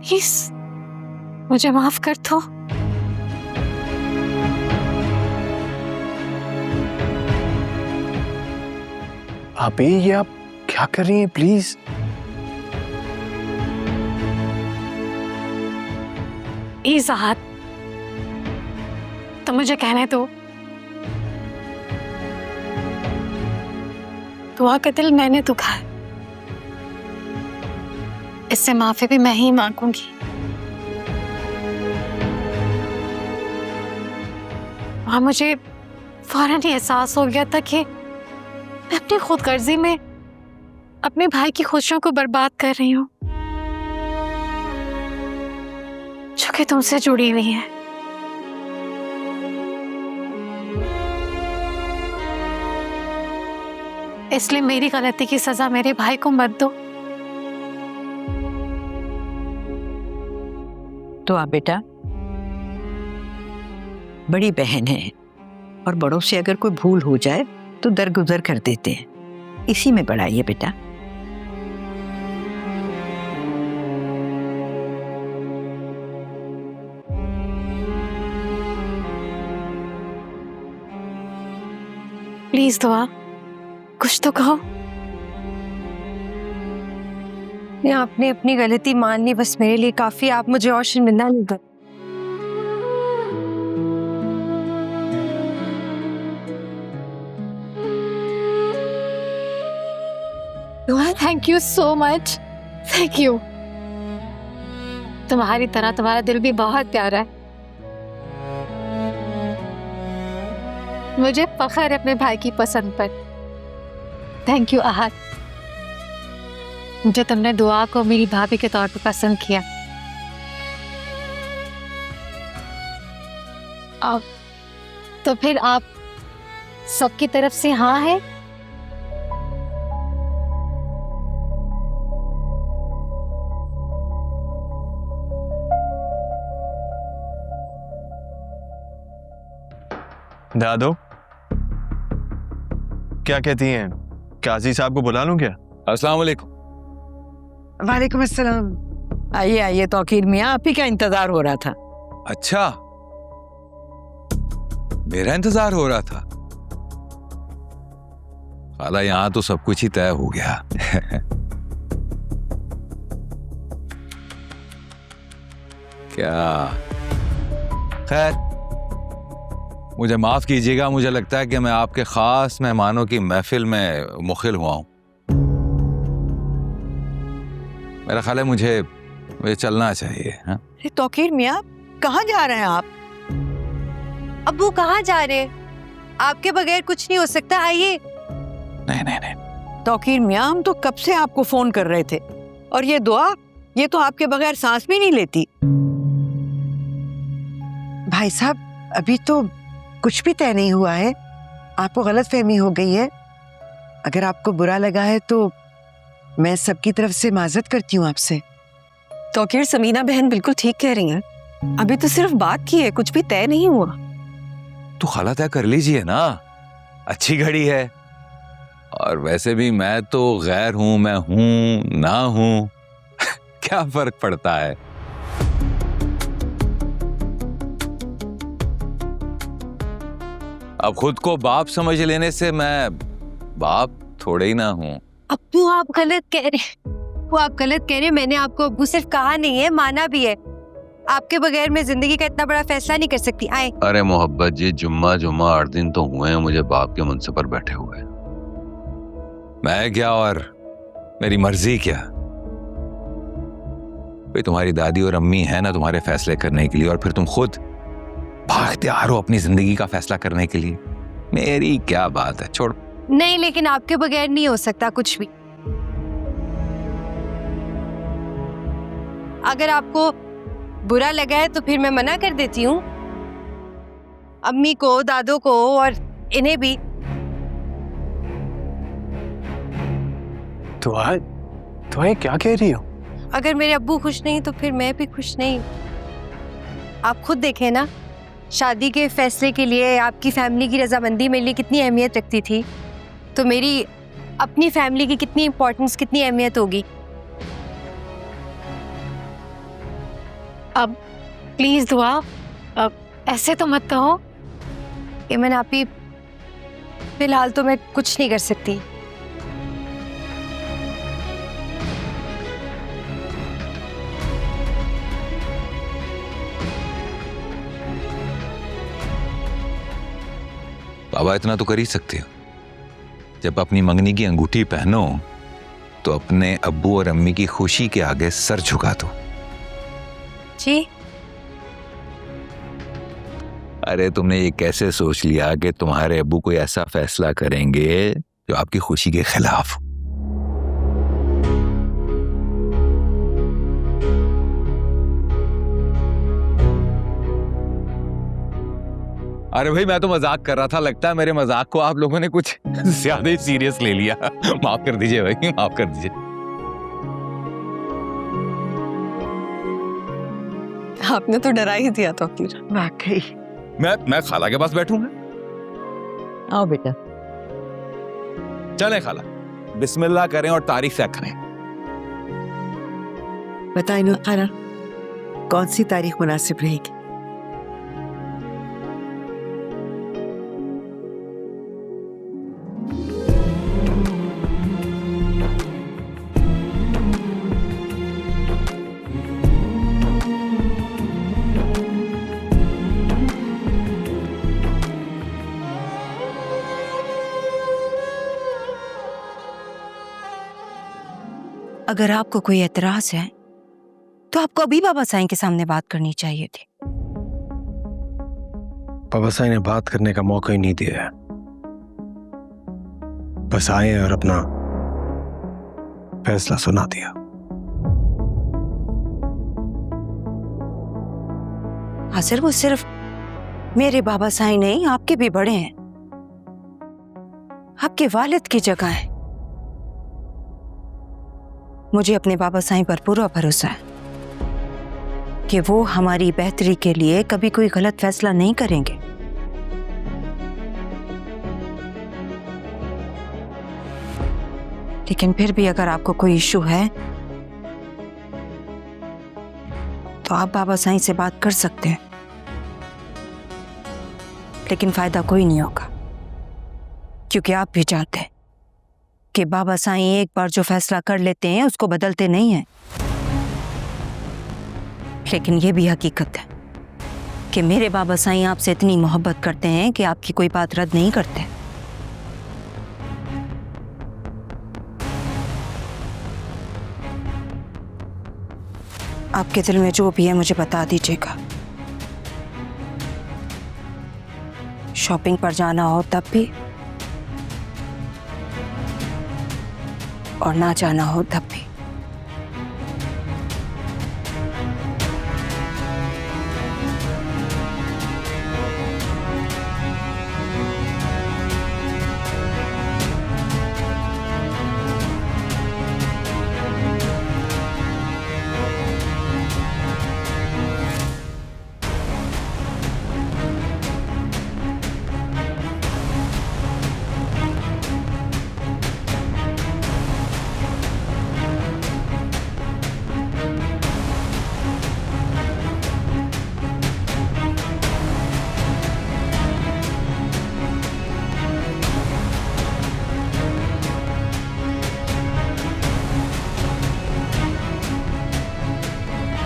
Please मुझे माफ कर दो। भाभी ये आप क्या कर रही हैं? प्लीज प्लीज आहत, तो मुझे कहने दो। दुआ का दिल मैंने दुखा है, इससे माफी भी मैं ही मांगूंगी। वहां मुझे फौरन ही एहसास हो गया था कि मैं अपनी खुदगर्जी में अपने भाई की खुशियों को बर्बाद कर रही हूं, जो कि तुमसे जुड़ी हुई है। इसलिए मेरी गलती की सजा मेरे भाई को मत दो। तो आप बेटा बड़ी बहन है, और बड़ों से अगर कोई भूल हो जाए तो दरगुजर कर देते हैं, इसी में बड़ा है बेटा। प्लीज दुआ, कुछ तो कहो। आपने अपनी गलती मान ली, बस मेरे लिए काफी। आप मुझे और शर्मिंदा नहीं कर। Thank you so much, thank you. तुम्हारी तरह तुम्हारा दिल भी बहुत प्यारा है। मुझे फख्र है अपने भाई की पसंद पर। थैंक यू आहत, जो तुमने दुआ को मेरी भाभी के तौर पर पसंद किया। अब तो फिर आप सबकी तरफ से हाँ है? दादो क्या कहती हैं? काजी साहब को बुला लूं क्या? अस्सलाम वालेकुम। वालेकुम अस्सलाम। आइए आइए तौकीर मियाँ, आप ही का इंतजार हो रहा था। अच्छा, मेरा इंतजार हो रहा था। खाला यहां तो सब कुछ ही तय हो गया। क्या? खैर, मुझे माफ कीजिएगा, मुझे लगता है कि मैं आपके खास मेहमानों की महफिल में मुखिल हुआ हूं। मेरा ख्याल है मुझे चलना चाहिए। हाँ? तौकीर मियाँ, कहाँ जा रहे हैं आप? अब्बू कहाँ जा रहे हैं? आपके बगैर कुछ नहीं हो सकता, आइए। नहीं नहीं नहीं। तौकीर मियाँ, हम तो कब से आपको फोन कर रहे थे, और ये दुआ, ये तो आपके बगैर सांस भी नहीं लेती। भाई साहब, अभी तो कुछ भी तय नहीं हुआ है। आपको गलतफहमी हो गई है। अगर आपको बुरा लगा है तो मैं सबकी तरफ से माजरत करती हूँ आपसे। तौकीर, समीना बहन बिल्कुल ठीक कह रही हैं। अभी तो सिर्फ बात की है, कुछ भी तय नहीं हुआ। तो खाला तय कर लीजिए ना, अच्छी घड़ी है। और वैसे भी मैं तो गैर हूं, मैं हूं ना हूं, क्या फर्क पड़ता है? अब खुद को बाप समझ लेने से मैं बाप थोड़े ही ना हूं। अब्बू आप गलत कह रहे, वो आप गलत कह रहे। मैंने आपको अब्बू सिर्फ कहा नहीं है, माना भी है। आपके बगैर मैं जिंदगी का इतना बड़ा फैसला नहीं कर सकती। आए। अरे मोहब्बत जी, जुम्मा 8 दिन तो हुए हैं मुझे बाप के मनसब पर बैठे हुए। मैं क्या और मेरी मर्जी क्या? भाई तुम्हारी दादी और अम्मी है ना तुम्हारे फैसले करने के लिए, और फिर तुम खुद बाख्तियार हो अपनी जिंदगी का फैसला करने के लिए। मेरी क्या बात है, छोड़। नहीं, लेकिन आपके बगैर नहीं हो सकता कुछ भी। अगर आपको बुरा लगा है तो फिर मैं मना कर देती हूँ। अम्मी को, दादो को और इन्हें भी। तुम्हें क्या कह रही हो? अगर मेरे अब्बू खुश नहीं तो फिर मैं भी खुश नहीं। आप खुद देखें ना, शादी के फैसले के लिए आपकी फैमिली की रजामंदी मेरे लिए कितनी अहमियत रखती थी, तो मेरी अपनी फैमिली की कितनी इम्पोर्टेंस, कितनी अहमियत होगी। अब प्लीज दुआ, अब ऐसे तो मत कहो। इमन आपी, फिलहाल तो मैं कुछ नहीं कर सकती। बाबा इतना तो कर ही सकते हो, जब अपनी मंगनी की अंगूठी पहनो तो अपने अब्बू और अम्मी की खुशी के आगे सर झुका दो। जी अरे तुमने ये कैसे सोच लिया कि तुम्हारे अब्बू कोई ऐसा फैसला करेंगे जो आपकी खुशी के खिलाफ हो? अरे भाई मैं तो मजाक कर रहा था, लगता है मेरे मजाक को आप लोगों ने कुछ ज्यादा ही सीरियस ले लिया। माफ कर दीजिए भाई, माफ कर दीजिए। आपने तो डरा ही दिया था अपनी। वाकई मैं खाला के पास बैठूंगा। आओ बेटा। चलें खाला, बिस्मिल्लाह करें और तारीफ से करें। बताइए नूर खाना, कौन सी तारीख मुनासिब रहेगी? अगर आपको कोई एतराज है तो आपको अभी बाबा साईं के सामने बात करनी चाहिए थी। बाबा साईं ने बात करने का मौका ही नहीं दिया है, बस आए और अपना फैसला सुना दिया। हाँ सर, वो सिर्फ मेरे बाबा साईं नहीं, आपके भी बड़े हैं, आपके वालिद की जगह है। मुझे अपने बाबा साईं पर पूरा भरोसा है कि वो हमारी बेहतरी के लिए कभी कोई गलत फैसला नहीं करेंगे। लेकिन फिर भी अगर आपको कोई इशू है तो आप बाबा साईं से बात कर सकते हैं, लेकिन फायदा कोई नहीं होगा, क्योंकि आप भी जानते हैं कि बाबा साईं एक बार जो फैसला कर लेते हैं उसको बदलते नहीं हैं। लेकिन ये भी हकीकत है कि मेरे बाबा साईं आपसे इतनी मोहब्बत करते हैं कि आपकी कोई बात रद्द नहीं करते। आपके दिल में जो भी है मुझे बता दीजिएगा। शॉपिंग पर जाना हो तब भी और ना जाना हो तब भी।